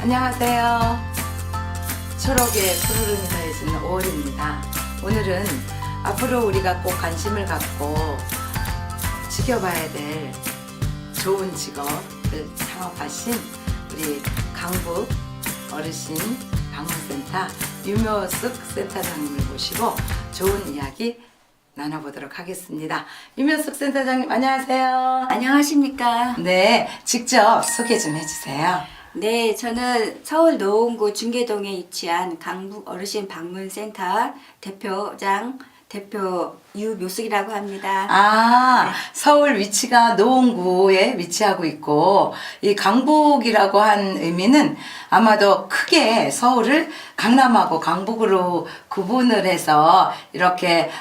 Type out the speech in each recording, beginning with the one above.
안녕하세요. 초록의 푸르름이 더해지는 5월입니다. 오늘은 앞으로 우리가 꼭 관심을 갖고 지켜봐야 될 좋은 직업을 창업하신 우리 강북 어르신 방문센터 유묘숙 센터장님을 모시고 좋은 이야기 나눠보도록 하겠습니다. 유묘숙 센터장님 안녕하세요. 안녕하십니까. 네, 직접 소개 좀 해주세요. 네, 저는 서울 노원구 중계동에 위치한 강북 어르신 방문센터 대표 유묘숙이라고 합니다. 네. 서울 위치가 노원구에 위치하고 있고 이 강북이라고 한 의미는 아마도 크게 서울을 강남하고 강북으로 구분을 해서 이렇게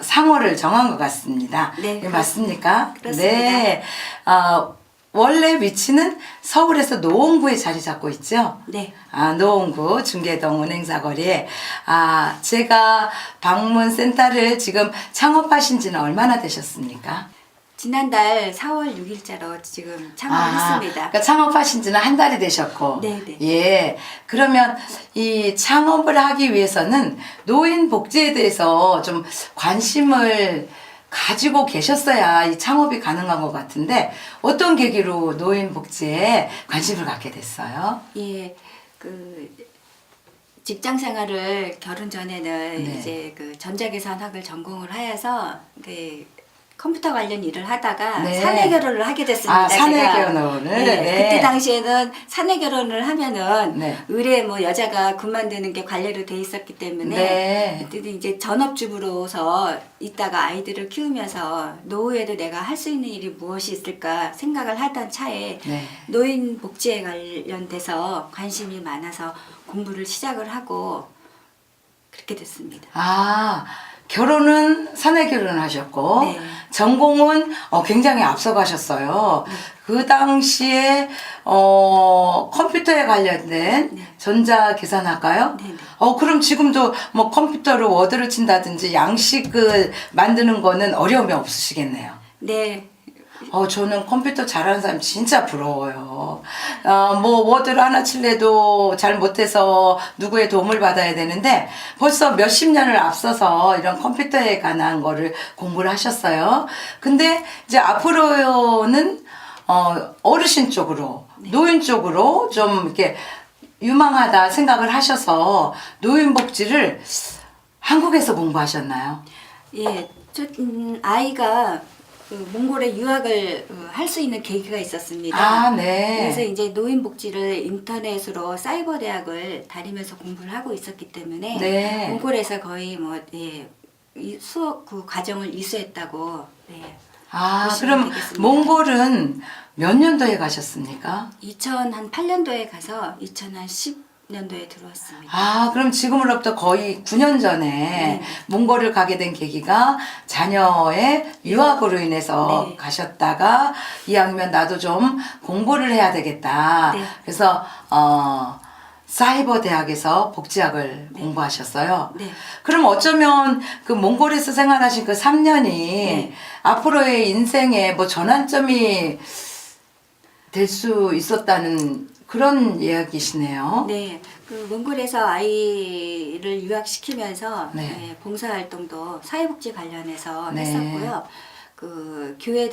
상호를 정한 것 같습니다. 네, 맞습니까? 그렇습니다. 네. 원래 위치는 서울에서 노원구에 자리 잡고 있죠? 네. 노원구 중계동 은행사거리에 제가 방문센터를 지금 창업하신 지는 얼마나 되셨습니까? 지난달 4월 6일자로 지금 창업했습니다. 그러니까 창업하신 지는 한 달이 되셨고. 네네. 예. 그러면 이 창업을 하기 위해서는 노인 복지에 대해서 좀 관심을 가지고 계셨어야 이 창업이 가능한 것 같은데 어떤 계기로 노인 복지에 관심을 갖게 됐어요? 예, 직장 생활을 결혼 전에는 네. 이제 전자계산학을 전공을 하여서 컴퓨터 관련 일을 하다가 네. 사내 결혼을 하게 됐습니다. 사내 제가. 결혼을. 네. 네. 그때 당시에는 사내 결혼을 하면은 네. 의뢰 여자가 군 만드는 게 관례로 돼 있었기 때문에 네. 그때 이제 전업주부로서 있다가 아이들을 키우면서 노후에도 내가 할 수 있는 일이 무엇이 있을까 생각을 하던 차에 네. 노인 복지에 관련돼서 관심이 많아서 공부를 시작을 하고 그렇게 됐습니다. 결혼은 사내 결혼을 하셨고 네. 전공은 굉장히 앞서가셨어요. 그 당시에 컴퓨터에 관련된 네. 전자계산학과요? 네네. 그럼 지금도 뭐 컴퓨터로 워드를 친다든지 양식을 만드는 거는 어려움이 없으시겠네요. 네. 저는 컴퓨터 잘하는 사람 진짜 부러워요. 뭐 워드를 하나 칠래도 잘 못해서 누구의 도움을 받아야 되는데 벌써 몇십 년을 앞서서 이런 컴퓨터에 관한 거를 공부를 하셨어요. 근데 이제 앞으로는 어르신 쪽으로, 노인 쪽으로 좀 이렇게 유망하다 생각을 하셔서 노인복지를 한국에서 공부하셨나요? 예. 아이가 몽골에 유학을 할 수 있는 계기가 있었습니다. 네. 그래서 이제 노인복지를 인터넷으로 사이버 대학을 다니면서 공부를 하고 있었기 때문에 네. 몽골에서 거의 이 수업 과정을 이수했다고 보시면 그럼 되겠습니다. 몽골은 몇 년도에 가셨습니까? 2008년도에 가서 2010년도에 들어왔습니다. 그럼 지금으로부터 거의 9년 전에 네. 몽골을 가게 된 계기가 자녀의 유학으로 인해서 네. 가셨다가 이왕이면 나도 좀 공부를 해야 되겠다. 네. 그래서 사이버 대학에서 복지학을 공부하셨어요. 네. 그럼 어쩌면 그 몽골에서 생활하신 그 3년이 앞으로의 인생에 뭐 전환점이 될 수 있었다는 그런 이야기시네요. 네, 몽골에서 아이를 유학시키면서 네. 봉사활동도 사회복지 관련해서 네. 했었고요. 교회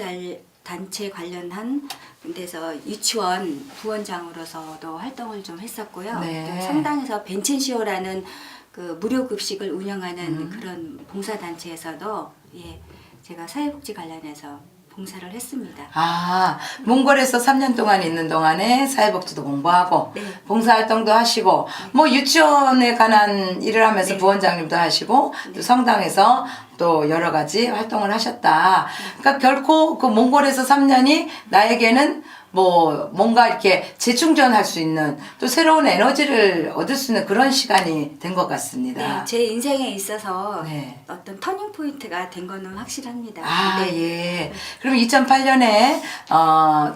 단체 관련한 데서 유치원 부원장으로서도 활동을 좀 했었고요. 네. 또 성당에서 벤첸시오라는 무료 급식을 운영하는 그런 봉사단체에서도 제가 사회복지 관련해서 봉사를 했습니다. 몽골에서 3년 동안 있는 동안에 사회복지도 공부하고 네. 봉사활동도 하시고 뭐 유치원에 관한 일을 하면서 네. 부원장님도 하시고 또 성당에서 또 여러 가지 활동을 하셨다. 그러니까 결코 그 몽골에서 3년이 나에게는 뭐 뭔가 이렇게 재충전할 수 있는 또 새로운 에너지를 얻을 수 있는 그런 시간이 된 것 같습니다. 네, 제 인생에 있어서 네. 어떤 터닝 포인트가 된 거는 확실합니다. 예. 그럼 2008년에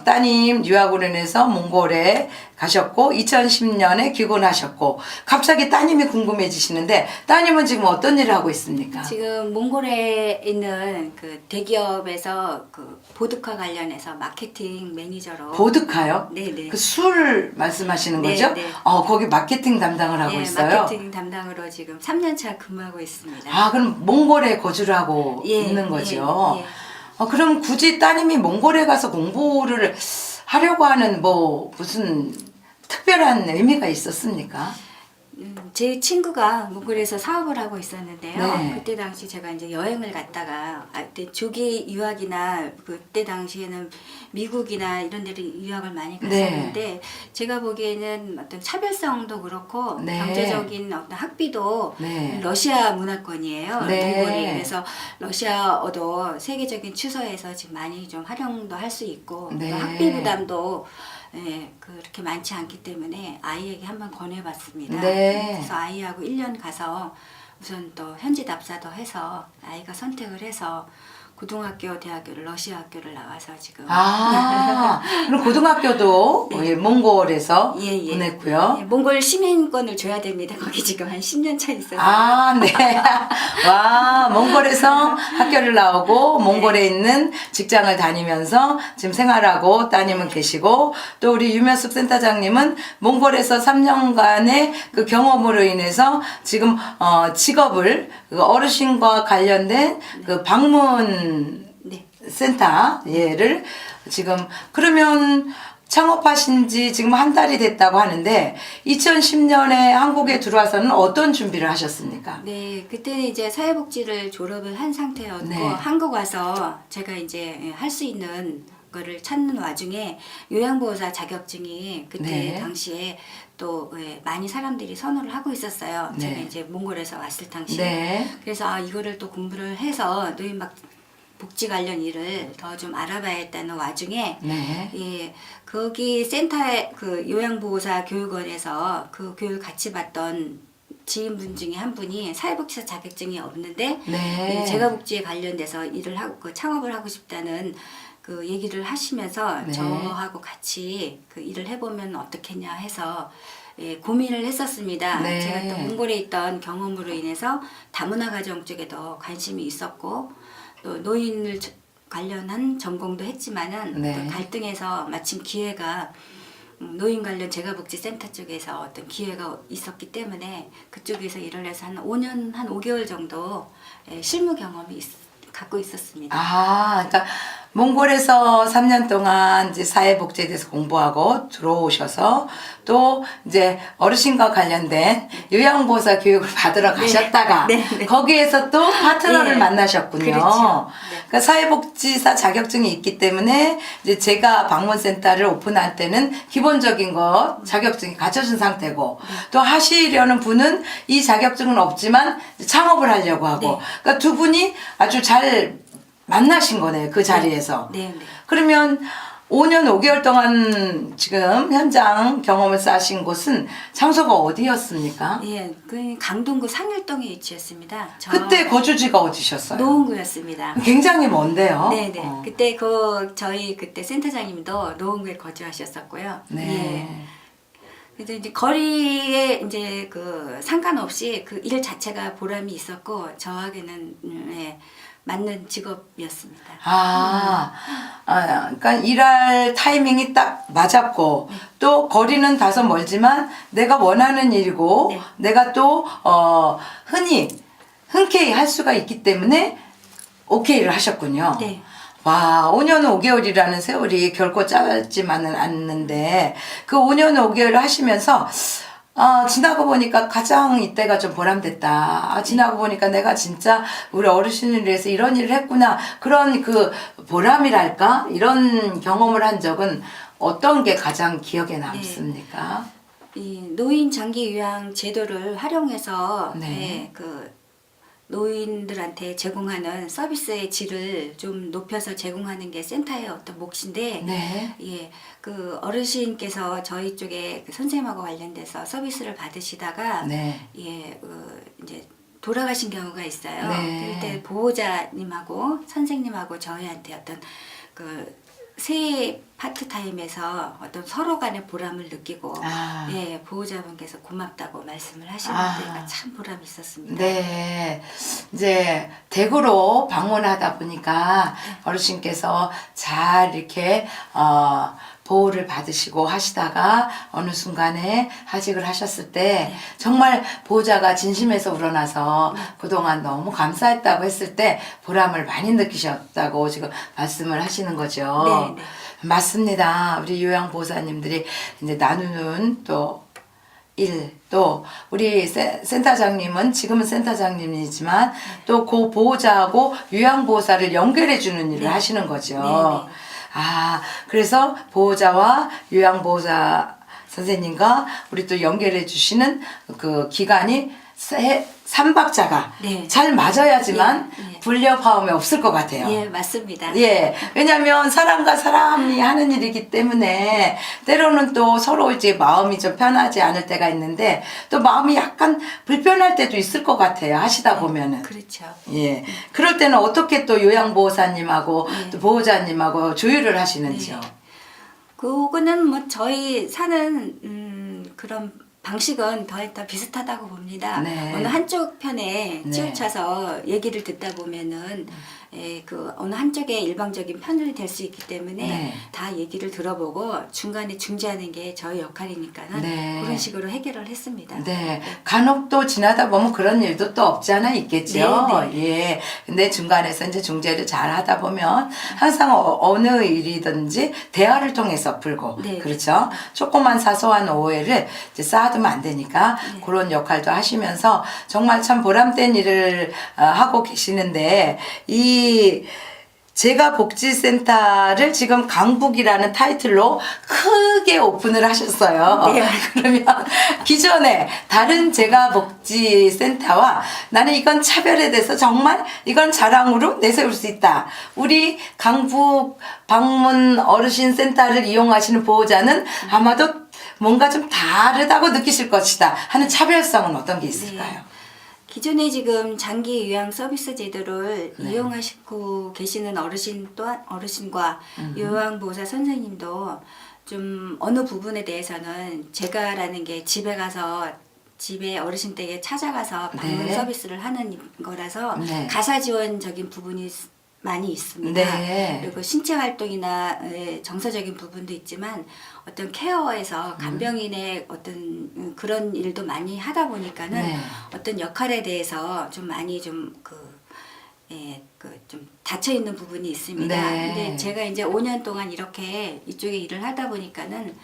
따님 유학으로 인해서 몽골에 가셨고 2010년에 귀국하셨고 갑자기 따님이 궁금해지시는데 따님은 지금 어떤 일을 하고 있습니까? 지금 몽골 몽골에 있는 그 대기업에서 그 보드카 관련해서 마케팅 매니저로. 보드카요? 네네. 그 술 말씀하시는 네, 거죠? 네. 거기 마케팅 담당을 하고 예, 있어요. 마케팅 담당으로 지금 3년차 근무하고 있습니다. 아, 그럼 몽골에 거주를 하고 예, 있는 거죠? 예, 예. 그럼 굳이 따님이 몽골에 가서 공부를 하려고 하는 뭐 무슨 특별한 의미가 있었습니까? 제 친구가 몽골에서 사업을 하고 있었는데요. 네. 그때 당시 제가 이제 여행을 갔다가 그때 조기 유학이나 그때 당시에는 미국이나 이런 데를 유학을 많이 갔었는데 제가 보기에는 어떤 차별성도 그렇고 네. 경제적인 어떤 학비도 네. 러시아 문화권이에요. 네. 몽골이. 그래서 러시아어도 세계적인 추서에서 지금 많이 좀 활용도 할 수 있고 네. 또 학비 부담도 그렇게 많지 않기 때문에 아이에게 한번 권해봤습니다. 네. 그래서 아이하고 1년 가서 우선 또 현지 답사도 해서 아이가 선택을 해서 고등학교, 대학교를 러시아 학교를 나와서 지금 그럼 고등학교도 네. 예, 몽골에서 예, 예. 보냈고요. 예, 몽골 시민권을 줘야 됩니다. 거기 지금 한 10년 차 있어서. 네. 와, 몽골에서 학교를 나오고 몽골에 있는 직장을 다니면서 지금 생활하고 따님은 계시고 또 우리 유면숙 센터장님은 몽골에서 3년간의 그 경험으로 인해서 지금 직업을 그 어르신과 관련된 그 방문 네. 센터 예를 지금 그러면 창업하신 지 지금 한 달이 됐다고 하는데 2010년에 한국에 들어와서는 어떤 준비를 하셨습니까? 네, 그때는 이제 사회복지를 졸업을 한 상태였고 네. 한국 와서 제가 이제 할 수 있는 거를 찾는 와중에 요양보호사 자격증이 그때 네. 당시에 또 많이 사람들이 선호를 하고 있었어요. 네. 제가 이제 몽골에서 왔을 당시에. 네. 그래서 이거를 또 공부를 해서 노인 복지 관련 일을 더 좀 알아봐야겠다는 와중에 네. 예, 거기 센터에 그 요양보호사 교육원에서 그 교육을 같이 받던 지인분 중에 한 분이 사회복지사 자격증이 없는데 네. 재가복지에 관련돼서 일을 하고 그 창업을 하고 싶다는 그 얘기를 하시면서 네. 저하고 같이 그 일을 해보면 어떻겠냐 해서 고민을 했었습니다. 네. 제가 또 몽골에 있던 경험으로 인해서 다문화 가정 쪽에도 관심이 있었고 또 노인을 관련한 전공도 했지만은 네. 또 갈등에서 마침 기회가 노인 관련 재가복지센터 쪽에서 어떤 기회가 있었기 때문에 그쪽에서 일을 해서 한 5년, 한 5개월 정도 실무 경험이 갖고 있었습니다. 그러니까 몽골에서 3년 동안 이제 사회복지에 대해서 공부하고 들어오셔서 또 이제 어르신과 관련된 요양보호사 교육을 받으러 가셨다가 네, 네. 거기에서 또 파트너를 네. 만나셨군요. 그렇죠. 네. 그러니까 사회복지사 자격증이 있기 때문에 이제 제가 방문센터를 오픈할 때는 기본적인 것 자격증이 갖춰진 상태고 또 하시려는 분은 이 자격증은 없지만 창업을 하려고 하고 네. 그러니까 두 분이 아주 잘 만나신 거네요. 그 자리에서. 네, 네. 그러면 5년 5개월 동안 지금 현장 경험을 쌓으신 곳은 장소가 어디였습니까? 예, 그 강동구 상일동에 위치했습니다. 그때 거주지가 어디셨어요? 노원구였습니다. 굉장히 먼데요. 네네. 그때 저희 그때 센터장님도 노원구에 거주하셨었고요. 네. 예. 그래서 이제 거리에 이제 그 상관없이 그 일 자체가 보람이 있었고 저에게는 맞는 직업이었습니다. 그러니까 일할 타이밍이 딱 맞았고 또 거리는 다소 멀지만 내가 원하는 일이고 네. 내가 또 흔쾌히 할 수가 있기 때문에 오케이를 하셨군요. 네. 와, 5년 5개월이라는 세월이 결코 짧지만은 않는데 그 5년 5개월을 하시면서 지나고 보니까 가장 이때가 좀 보람됐다. 지나고 보니까 내가 진짜 우리 어르신을 위해서 이런 일을 했구나. 그런 그 보람이랄까? 이런 경험을 한 적은 어떤 게 가장 기억에 남습니까? 이 노인 장기 요양 제도를 활용해서 네. 그 노인들한테 제공하는 서비스의 질을 좀 높여서 제공하는 게 센터의 어떤 몫인데, 네. 예, 그 어르신께서 저희 쪽에 그 선생님하고 관련돼서 서비스를 받으시다가, 네. 예, 이제 돌아가신 경우가 있어요. 네. 그때 보호자님하고 선생님하고 저희한테 어떤 그 새 파트타임에서 어떤 서로 간의 보람을 느끼고 아. 예, 보호자분께서 고맙다고 말씀을 하시는 아. 데가 참 보람이 있었습니다. 네. 이제 대구로 방문하다 보니까 어르신께서 잘 이렇게 보호를 받으시고 하시다가 어느 순간에 하직을 하셨을 때 정말 보호자가 진심에서 우러나서 그동안 너무 감사했다고 했을 때 보람을 많이 느끼셨다고 지금 말씀을 하시는 거죠. 네, 네. 맞습니다. 우리 요양보호사님들이 이제 나누는 또 또 우리 센터장님은 지금은 센터장님이지만 또 그 보호자하고 요양보호사를 연결해 주는 일을 네. 하시는 거죠. 네, 네. 아, 그래서 보호자와 요양보호사 선생님과 우리 또 연결해 주시는 그 기간이 3박자가 네. 잘 맞아야지만 예, 예. 불협화음이 없을 것 같아요. 예, 맞습니다. 예, 왜냐면 사람과 사람이 하는 일이기 때문에 때로는 또 서로 이제 마음이 좀 편하지 않을 때가 있는데 또 마음이 약간 불편할 때도 있을 것 같아요. 하시다 보면은. 그렇죠. 예. 그럴 때는 어떻게 또 요양보호사님하고 네. 또 보호자님하고 조율을 하시는지요? 네. 그거는 뭐 저희 사는 그런 방식은 더 비슷하다고 봅니다. 네. 어느 한쪽 편에 네. 치우쳐서 얘기를 듣다 보면은 그 어느 한쪽에 일방적인 편을 될 수 있기 때문에 네. 다 얘기를 들어보고 중간에 중재하는 게 저희 역할이니까는 네. 그런 식으로 해결을 했습니다. 네. 간혹 또 지나다 보면 그런 일도 또 없지 않아 있겠죠. 네, 예. 근데 중간에서 이제 중재를 잘 하다 보면 항상 어느 일이든지 대화를 통해서 풀고. 네. 그렇죠. 조그만 사소한 오해를 이제 쌓아두면 안 되니까 네. 그런 역할도 하시면서 정말 참 보람된 일을 하고 계시는데 이 제가 복지센터를 지금 강북이라는 타이틀로 크게 오픈을 하셨어요. 네. 그러면 기존에 다른 제가 복지센터와 나는 이건 차별에 대해서 정말 이건 자랑으로 내세울 수 있다. 우리 강북 방문 어르신 센터를 이용하시는 보호자는 아마도 뭔가 좀 다르다고 느끼실 것이다 하는 차별성은 어떤 게 있을까요? 기존에 지금 장기 요양 서비스 제도를 네. 이용하시고 계시는 어르신 또한 어르신과 요양보호사 선생님도 좀 어느 부분에 대해서는 제가라는 게 집에 가서 집에 어르신 댁에 찾아가서 방문 네. 서비스를 하는 거라서 네. 가사 지원적인 부분이 많이 있습니다. 네. 그리고 신체 활동이나 정서적인 부분도 있지만 어떤 케어에서 간병인의 어떤 그런 일도 많이 하다 보니까는 네. 어떤 역할에 대해서 좀 많이 좀 좀 닫혀 있는 부분이 있습니다. 네. 근데 제가 이제 5년 동안 이렇게 이쪽에 일을 하다 보니까는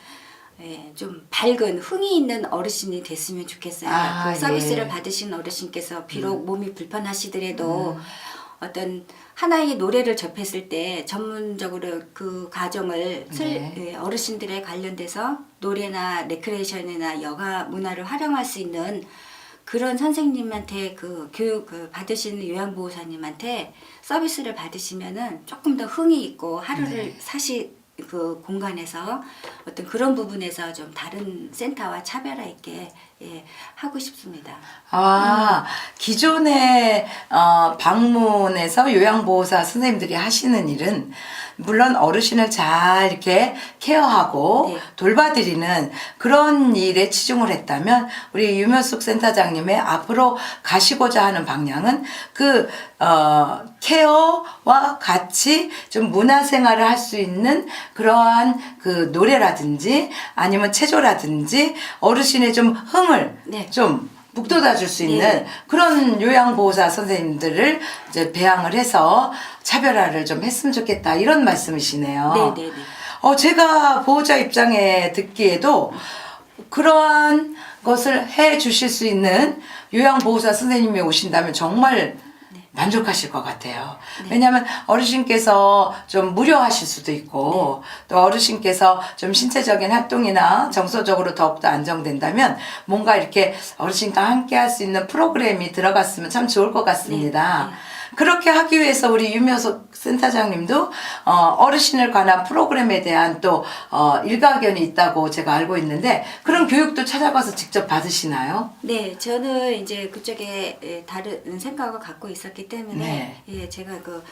좀 밝은 흥이 있는 어르신이 됐으면 좋겠어요. 아, 그 서비스를 예. 받으신 어르신께서 비록 몸이 불편하시더라도 어떤 하나의 노래를 접했을 때 전문적으로 그 가정을 네. 어르신들에 관련돼서 노래나 레크레이션이나 여가 문화를 활용할 수 있는 그런 선생님한테 그 교육 받으시는 요양보호사님한테 서비스를 받으시면은 조금 더 흥이 있고 하루를 네. 사실 그 공간에서 어떤 그런 부분에서 좀 다른 센터와 차별화 있게 하고 싶습니다. 아, 기존에 방문해서 요양보호사 선생님들이 하시는 일은 물론 어르신을 잘 이렇게 케어하고 네. 돌봐드리는 그런 일에 치중을 했다면 우리 유면숙 센터장님의 앞으로 가시고자 하는 방향은 그 케어와 같이 좀 문화생활을 할 수 있는 그러한 그 노래라든지 아니면 체조라든지 어르신의 좀 흥을 네. 좀 북돋아 줄 수 있는 네. 그런 요양보호사 선생님들을 이제 배양을 해서 차별화를 좀 했으면 좋겠다 이런 말씀이시네요. 네네네. 제가 보호자 입장에 듣기에도 그러한 것을 해 주실 수 있는 요양보호사 선생님이 오신다면 정말 만족하실 것 같아요. 왜냐하면 어르신께서 좀 무료하실 수도 있고 또 어르신께서 좀 신체적인 활동이나 정서적으로 더욱더 안정된다면 뭔가 이렇게 어르신과 함께 할 수 있는 프로그램이 들어갔으면 참 좋을 것 같습니다. 네. 그렇게 하기 위해서 우리 유명석 센터장님도 어르신을 관한 프로그램에 대한 또 일가견이 있다고 제가 알고 있는데 그런 교육도 찾아가서 직접 받으시나요? 네, 저는 이제 그쪽에 다른 생각을 갖고 있었기 때문에 네. 제가 그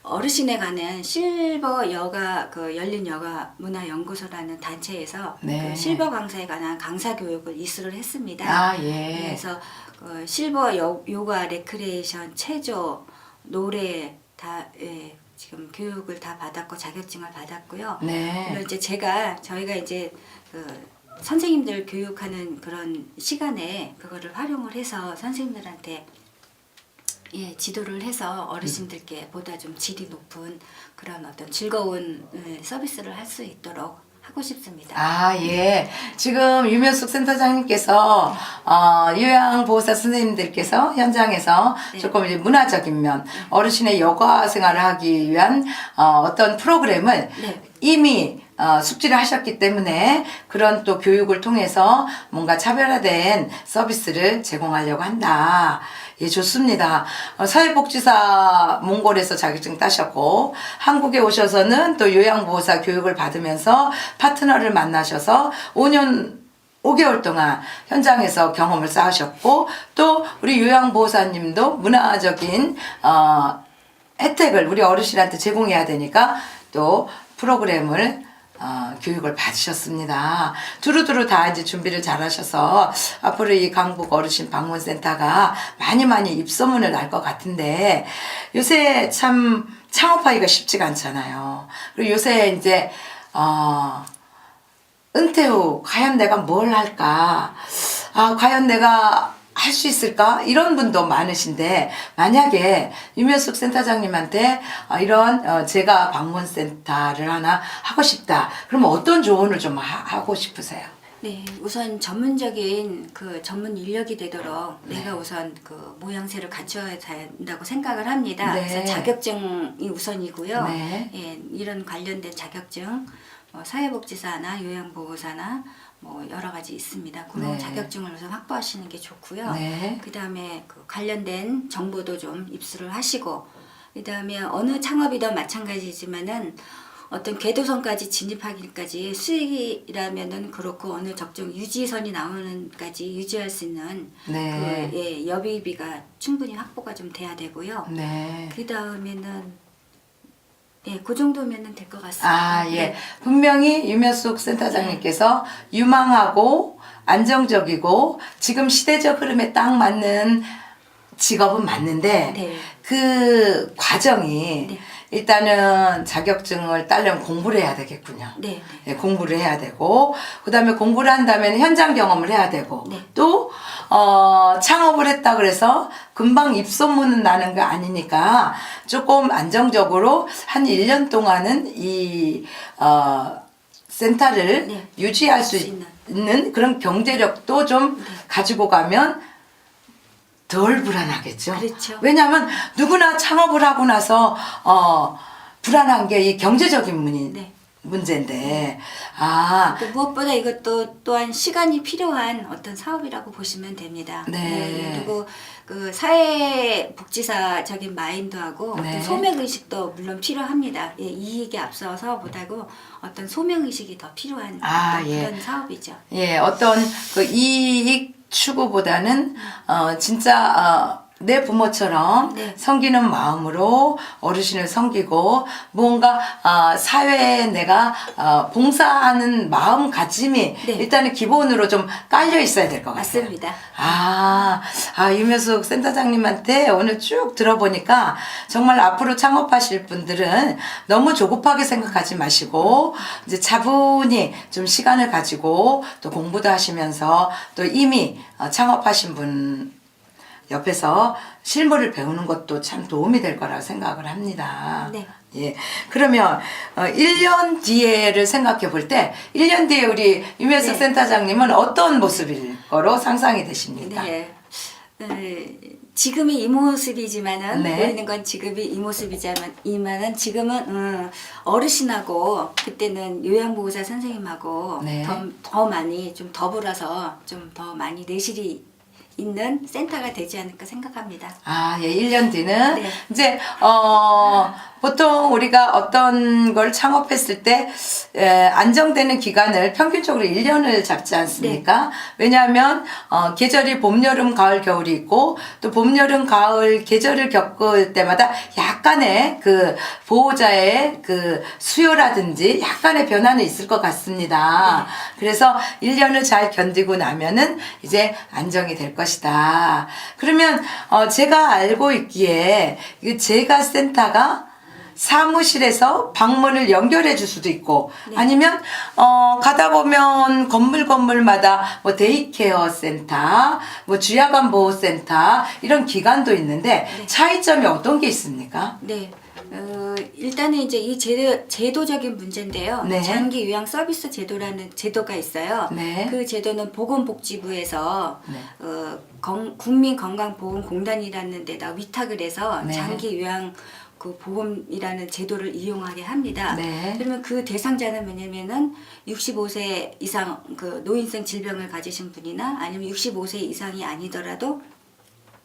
어르신에 관한 실버 여가 그 열린 여가 문화 연구소라는 단체에서 네. 그 실버 강사에 관한 강사 교육을 이수를 했습니다. 아, 예. 그래서 실버 요가 레크레이션 체조 노래 다 지금 교육을 다 받았고 자격증을 받았고요. 네. 물론 이제 저희가 이제 그 선생님들 교육하는 그런 시간에 그거를 활용을 해서 선생님들한테 지도를 해서 어르신들께 보다 좀 질이 높은 그런 어떤 즐거운 서비스를 할 수 있도록 하고 싶습니다. 아, 예. 지금 유면숙 센터장님께서 요양보호사 선생님들께서 현장에서 네. 조금 이제 문화적인 면, 어르신의 여가 생활을 하기 위한 어떤 프로그램을 네. 이미 숙지를 하셨기 때문에 그런 또 교육을 통해서 뭔가 차별화된 서비스를 제공하려고 한다. 예, 좋습니다. 사회복지사 몽골에서 자격증 따셨고 한국에 오셔서는 또 요양보호사 교육을 받으면서 파트너를 만나셔서 5개월 동안 현장에서 경험을 쌓으셨고 또 우리 요양보호사님도 문화적인 혜택을 우리 어르신한테 제공해야 되니까 또 프로그램을 교육을 받으셨습니다. 두루두루 다 이제 준비를 잘 하셔서 앞으로 이 강북 어르신 방문센터가 많이 입소문을 날 것 같은데 요새 참 창업하기가 쉽지가 않잖아요. 그리고 요새 이제 은퇴 후 과연 내가 뭘 할까? 과연 내가 할 수 있을까? 이런 분도 많으신데 만약에 유면숙 센터장님한테 이런 제가 방문센터를 하나 하고 싶다. 그러면 어떤 조언을 좀 하고 싶으세요? 네, 우선 전문적인 그 전문 인력이 되도록 내가 우선 그 모양새를 갖춰야 된다고 생각을 합니다. 네. 그래서 자격증이 우선이고요. 네. 이런 관련된 자격증, 사회복지사나 요양보호사나 여러 가지 있습니다. 그런 네. 자격증을 우선 확보하시는 게 좋고요. 네. 그 다음에 그 관련된 정보도 좀 입수를 하시고, 그 다음에 어느 창업이든 마찬가지지만은 어떤 궤도선까지 진입하기까지 수익이라면은 그렇고 어느 적정 유지선이 나오는까지 유지할 수 있는 네. 그 여비비가 충분히 확보가 좀 돼야 되고요. 네. 그 다음에는 그 정도면은 될 것 같습니다. 예. 네. 분명히 유면숙 센터장님께서 유망하고 안정적이고 지금 시대적 흐름에 딱 맞는 직업은 맞는데 네. 그 과정이 네. 일단은 자격증을 따려면 공부를 해야 되겠군요. 네. 예, 공부를 해야 되고 그다음에 공부를 한다면 현장 경험을 해야 되고 네. 또 창업을 했다 그래서 금방 입소문은 나는 거 아니니까 조금 안정적으로 한 1년 동안은 이 센터를 네. 유지할 수 있는 그런 경제력도 좀 가지고 가면 덜 불안하겠죠. 그렇죠. 왜냐하면 누구나 창업을 하고 나서 불안한 게 이 경제적인 네. 문제인데 또 무엇보다 이것도 또한 시간이 필요한 어떤 사업이라고 보시면 됩니다. 네. 그리고 그 사회복지사적인 마인드하고 네. 어떤 소명의식도 물론 필요합니다. 이익에 앞서서 보다고 어떤 소명의식이 더 필요한 어떤 예. 그런 사업이죠. 예, 어떤 그 이익 추구보다는 진짜 내 부모처럼 네. 섬기는 마음으로 어르신을 섬기고 무언가 사회에 내가 봉사하는 마음가짐이 네. 일단은 기본으로 좀 깔려 있어야 될 것 같아요. 맞습니다. 유면숙 센터장님한테 오늘 쭉 들어보니까 정말 앞으로 창업하실 분들은 너무 조급하게 생각하지 마시고 이제 차분히 좀 시간을 가지고 또 공부도 하시면서 또 이미 창업하신 분 옆에서 실무를 배우는 것도 참 도움이 될 거라고 생각을 합니다. 네. 예. 그러면 1년 뒤에를 생각해 볼 때 1년 뒤에 우리 유면숙 네. 센터장님은 어떤 모습일 거로 상상이 되십니까? 네. 지금이 이 모습이지만은 네. 보이는 건 지금이 이 모습이지만은 지금은 어르신하고 그때는 요양보호사 선생님하고 네. 더 많이 좀 더불어서 좀 더 많이 내실이 있는 센터가 되지 않을까 생각합니다. 예, 1년 뒤는 네. 이제 보통 우리가 어떤 걸 창업했을 때 안정되는 기간을 평균적으로 1년을 잡지 않습니까? 왜냐하면 계절이 봄, 여름, 가을, 겨울이 있고 또 봄, 여름, 가을 계절을 겪을 때마다 약간의 그 보호자의 그 수요라든지 약간의 변화는 있을 것 같습니다. 그래서 1년을 잘 견디고 나면은 이제 안정이 될 것이다. 그러면 제가 알고 있기에 이 제가 센터가 사무실에서 방문을 연결해 줄 수도 있고 아니면 가다 보면 건물마다 뭐 데이케어 센터, 뭐 주야간 보호 센터 이런 기관도 있는데 차이점이 어떤 게 있습니까? 네. 일단은 이제 이 제도적인 문제인데요. 네. 장기 요양 서비스 제도라는 제도가 있어요. 네. 그 제도는 보건복지부에서 네. 국민건강보험공단이라는 데다 위탁을 해서 네. 장기 요양 그 보험이라는 제도를 이용하게 합니다. 네. 그러면 그 대상자는 뭐냐면은 65세 이상 그 노인성 질병을 가지신 분이나 아니면 65세 이상이 아니더라도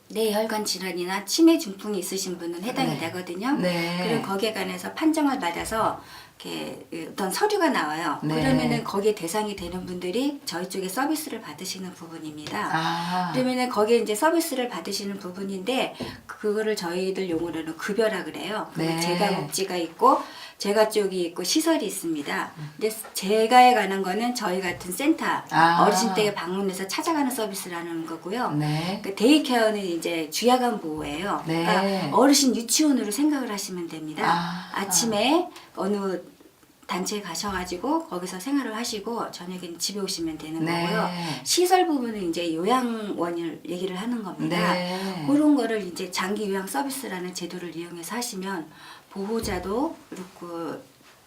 뇌혈관 질환이나 치매 중풍이 있으신 분은 해당이 네. 되거든요. 네. 그럼 거기에 관해서 판정을 받아서 이렇게 어떤 서류가 나와요. 네. 그러면은 거기에 대상이 되는 분들이 저희 쪽에 서비스를 받으시는 부분입니다. 아. 그러면은 거기에 이제 서비스를 받으시는 부분인데 그거를 저희들 용어로는 급여라 그래요. 네. 재가복지가 있고 재가 쪽이 있고 시설이 있습니다. 근데 재가에 관한 거는 저희 같은 센터 어르신 댁에 방문해서 찾아가는 서비스라는 거고요. 네. 그 데이케어는 이제 주야간 보호예요. 네. 그러니까 어르신 유치원으로 생각을 하시면 됩니다. 아침에 어느 단체에 가셔가지고 거기서 생활을 하시고 저녁에는 집에 오시면 되는 네. 거고요. 시설 부분은 이제 요양원을 얘기를 하는 겁니다. 네. 그런 거를 이제 장기 요양 서비스라는 제도를 이용해서 하시면 보호자도 그렇고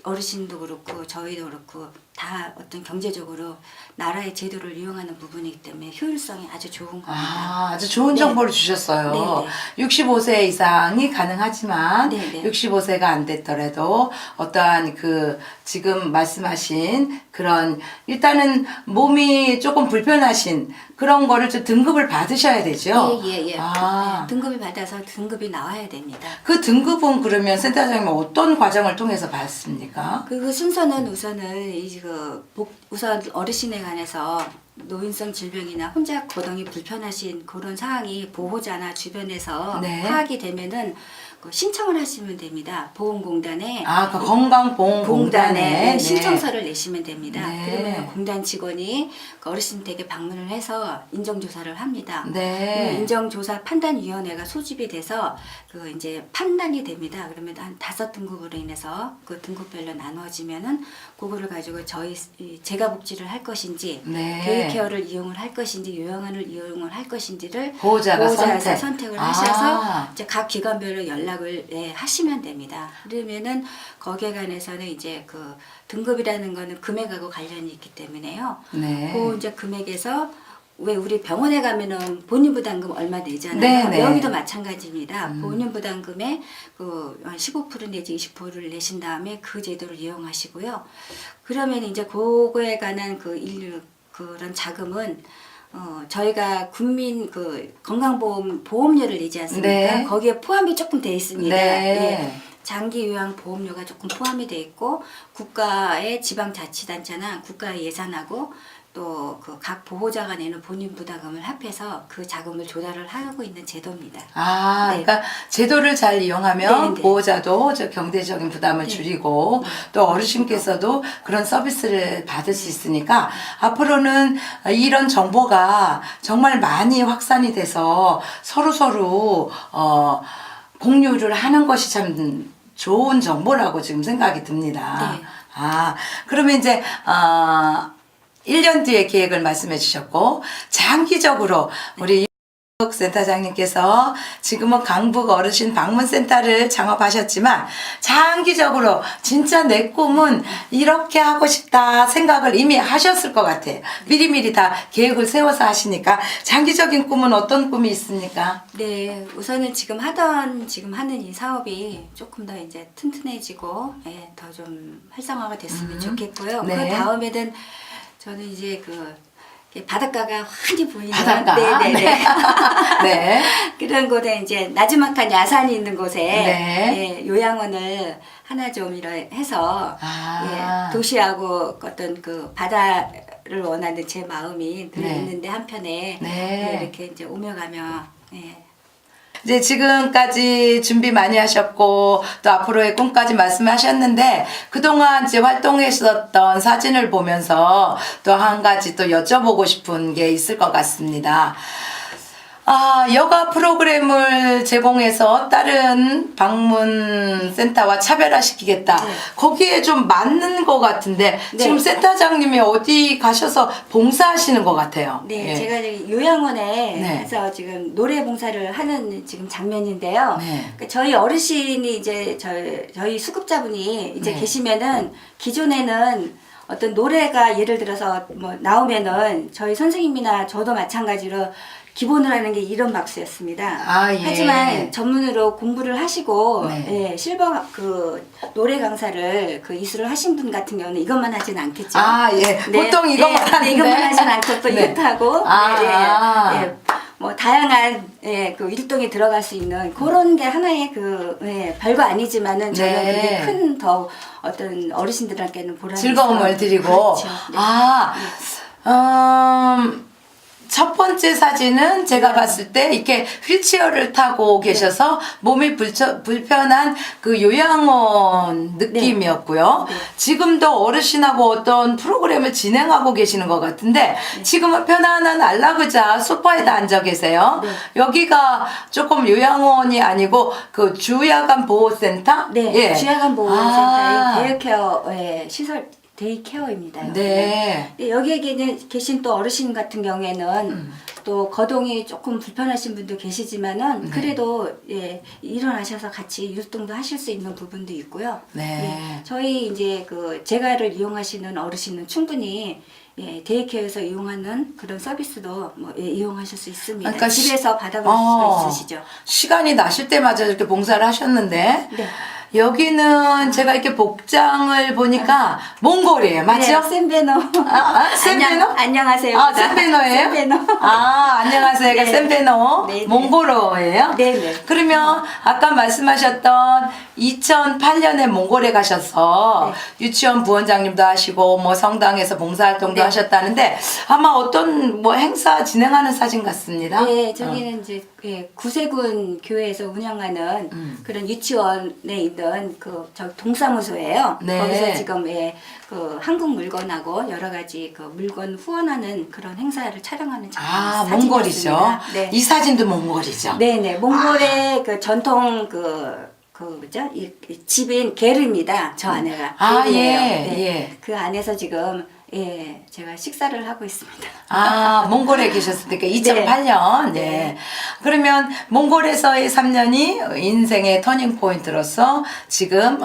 어르신도 그렇고 저희도 그렇고 다 어떤 경제적으로 나라의 제도를 이용하는 부분이기 때문에 효율성이 아주 좋은 겁니다. 아주 좋은 정보를 주셨어요. 네. 65세 이상이 가능하지만 네, 네. 65세가 안 됐더라도 어떠한 그 지금 말씀하신 그런 일단은 몸이 조금 불편하신 그런 거를 좀 등급을 받으셔야 되죠. 예. 아. 네, 등급이 받아서 등급이 나와야 됩니다. 그 등급은 그러면 센터장님 어떤 과정을 통해서 받습니까? 그 순서는 우선은 우선 어르신에 관해서 노인성 질병이나 혼자 거동이 불편하신 그런 상황이 보호자나 주변에서 네. 파악이 되면은 그 신청을 하시면 됩니다. 보험공단에 그 건강보험공단에 네. 신청서를 내시면 됩니다. 네. 그러면 공단 직원이 그 어르신 댁에 방문을 해서 인정조사를 합니다. 네. 인정조사 판단위원회가 소집이 돼서 그 이제 판단이 됩니다. 그러면 한 5등급으로 인해서 그 등급별로 나누어지면은 그거를 가지고 제가 복지를 할 것인지 네. 데이케어를 이용을 할 것인지 요양원을 이용을 할 것인지를 보호자가 선택을 하셔서 이제 각 기관별로 연락을 하시면 됩니다. 그러면은 거기에 관해서는 이제 그 등급이라는 거는 금액하고 관련이 있기 때문에요. 네. 그 이제 금액에서 왜 우리 병원에 가면은 본인 부담금 얼마 내잖아요. 네. 여기도 마찬가지입니다. 본인 부담금의 그 15% 내지 20%를 내신 다음에 그 제도를 이용하시고요. 그러면 이제 그거에 관한 그런 자금은 저희가 국민 그 건강보험 보험료를 내지 않습니까? 네. 거기에 포함이 조금 돼 있습니다. 네. 예. 장기 요양 보험료가 조금 포함이 돼 있고 국가의 지방자치단체나 국가의 예산하고 또 그 각 보호자가 내는 본인 부담금을 합해서 그 자금을 조달을 하고 있는 제도입니다. 네. 그러니까 제도를 잘 이용하면 네. 보호자도 저 경제적인 부담을 줄이고 또 어르신께서도 그런 서비스를 받을 수 있으니까 앞으로는 이런 정보가 정말 많이 확산이 돼서 서로 공유를 하는 것이 참 좋은 정보라고 지금 생각이 듭니다. 네. 그러면 이제 1년 뒤에 계획을 말씀해 주셨고 장기적으로 우리 센터장님께서 지금은 강북 어르신 방문센터를 창업하셨지만 장기적으로 진짜 내 꿈은 이렇게 하고 싶다 생각을 이미 하셨을 것 같아요. 미리미리 다 계획을 세워서 하시니까 장기적인 꿈은 어떤 꿈이 있습니까? 네, 우선은 지금 하는 이 사업이 조금 더 이제 튼튼해지고 더 좀 활성화가 됐으면 좋겠고요. 네. 그 다음에는 저는 이제 바닷가가 환히 보이는 바닷가. 네네네. 네. 그런 곳에 이제 나지막한 야산이 있는 곳에 네. 예, 요양원을 하나 좀 해서 아. 예, 도시하고 어떤 그 바다를 원하는 제 마음이 늘 네. 있는데 한편에 네. 예, 이렇게 이제 오며 가며 예. 이제 지금까지 준비 많이 하셨고 또 앞으로의 꿈까지 말씀하셨는데 그동안 이제 활동했었던 사진을 보면서 또 한 가지 또 여쭤보고 싶은 게 있을 것 같습니다. 여가 프로그램을 제공해서 다른 방문 센터와 차별화시키겠다. 네. 거기에 좀 맞는 것 같은데 네. 지금 센터장님이 어디 가셔서 봉사하시는 것 같아요. 네, 예. 제가 저기 요양원에 네. 가서 지금 노래 봉사를 하는 지금 장면인데요. 네. 그러니까 저희 어르신이 이제 저희 수급자분이 이제 네. 계시면은 기존에는 어떤 노래가 예를 들어서 뭐 나오면은 저희 선생님이나 저도 마찬가지로 기본을 하는 게 이런 박수였습니다. 예. 하지만 전문으로 공부를 하시고 네. 예, 실버 그 노래 강사를 그 이수를 하신 분 같은 경우는 이것만 하진 않겠죠. 예. 보통 이것만 하는데. 네, 이것만 하진 않고 또 네. 이것하고 뭐 다양한 그 일동에 들어갈 수 있는 그런 게 하나의 그 별거 아니지만은 저는 네. 그게 큰 더 어떤 어르신들에게는 보람이 즐거움을 있어요. 드리고 그렇죠. 네. 첫 번째 사진은 제가 봤을 때 이렇게 휠체어를 타고 계셔서 몸이 불편한 그 요양원 느낌이었고요. 네. 지금도 어르신하고 어떤 프로그램을 진행하고 계시는 것 같은데 지금은 편안한 안락의자 소파에다 앉아 계세요. 네. 여기가 조금 요양원이 아니고 그 주야간 보호센터? 네, 예. 주야간 보호센터의 데이케어 시설 데이케어입니다. 네. 네, 여기에 계신 또 어르신 같은 경우에는 또 거동이 조금 불편하신 분도 계시지만은 그래도 예, 일어나셔서 같이 율동도 하실 수 있는 부분도 있고요. 네. 예, 저희 이제 그 제가를 이용하시는 어르신은 충분히 예, 데이케어에서 이용하는 그런 서비스도 뭐 이용하실 수 있습니다. 그러니까 집에서 받아볼 수가 있으시죠. 시간이 나실 때마다 이렇게 봉사를 하셨는데 네. 여기는 제가 이렇게 복장을 보니까 몽골이에요. 맞죠? 네, 센베노. 센베노? 안녕하세요. 센베노예요? 센베노. 안녕하세요. 네. 센베노. 네, 네. 몽골어예요? 네네. 그러면 아까 말씀하셨던 2008년에 몽골에 가셔서 유치원 부원장님도 하시고 뭐 성당에서 봉사활동도 네. 하셨다는데 아마 어떤 뭐 행사 진행하는 사진 같습니다. 네, 저기는 이제 구세군 교회에서 운영하는 그런 유치원에 있는 저 동사무소예요. 네. 거기서 지금 그 한국 물건하고 여러 가지 그 물건 후원하는 그런 행사를 촬영하는 사진이었습니다. 몽골이죠. 네. 이 사진도 몽골이죠. 네네, 몽골의 그 전통 뭐죠? 이 집인 게르입니다. 저 아내가. 게르예요. 예. 그 안에서 지금 제가 식사를 하고 있습니다. 몽골에 계셨을 때, 2008년. 네. 네. 그러면 몽골에서의 3년이 인생의 터닝 포인트로서 지금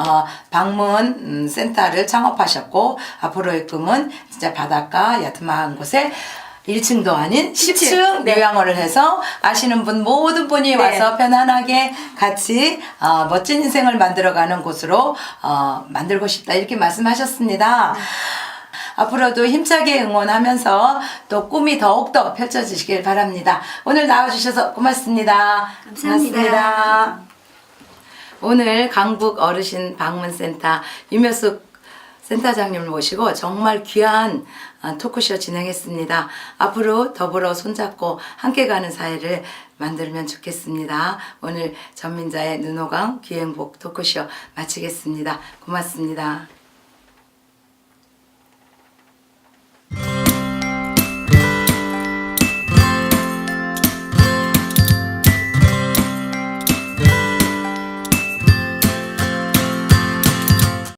방문 센터를 창업하셨고 앞으로의 꿈은 진짜 바닷가 야트막한 곳에 1층도 아닌 10층 네. 요양원을 해서 아시는 분 모든 분이 네. 와서 편안하게 같이 멋진 인생을 만들어가는 곳으로 만들고 싶다 이렇게 말씀하셨습니다. 앞으로도 힘차게 응원하면서 또 꿈이 더욱더 펼쳐지시길 바랍니다. 오늘 나와주셔서 고맙습니다. 감사합니다. 고맙습니다. 오늘 강북 어르신 방문센터 유명숙 센터장님을 모시고 정말 귀한 토크쇼 진행했습니다. 앞으로 더불어 손잡고 함께 가는 사회를 만들면 좋겠습니다. 오늘 전민자의 눈호강 귀행복 토크쇼 마치겠습니다. 고맙습니다.